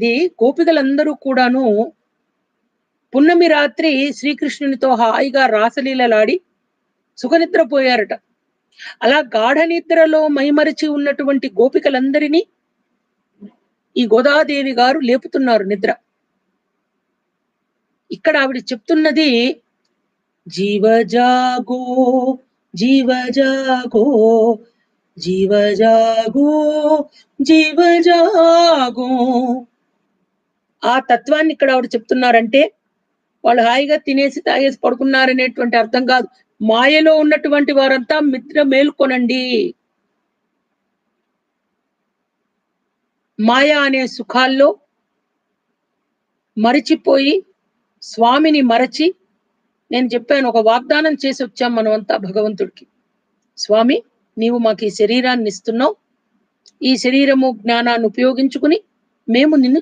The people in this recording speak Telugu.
ఇది గోపికలందరూ కూడాను పున్నమి రాత్రి శ్రీకృష్ణునితో హాయిగా రాసలీలలాడి సుఖనిద్రపోయారట. అలా గాఢ నిద్రలో మైమరిచి ఉన్నటువంటి గోపికలందరినీ ఈ గోదాదేవి గారు లేపుతున్నారు నిద్ర. ఇక్కడ ఆవిడ చెప్తున్నది జీవ జాగో, జీవ జాగో, జీవ జాగో, జీవ జాగో. ఆ తత్వాన్ని ఇక్కడ ఆవిడ చెప్తున్నారంటే వాళ్ళు హాయిగా తినేసి తాగేసి పడుకున్నారనేటువంటి అర్థం కాదు. మాయలో ఉన్నటువంటి వారంతా నిద్ర మేల్కొనండి. మాయ అనే సుఖాల్లో మరిచిపోయి స్వామిని మరచి నేను చెప్పాను, ఒక వాగ్దానం చేసి వచ్చాం మనమంతా భగవంతుడికి. స్వామి, నీవు మాకు ఈ శరీరాన్ని ఇస్తున్నావు. ఈ శరీరము జ్ఞానాన్ని ఉపయోగించుకుని మేము నిన్ను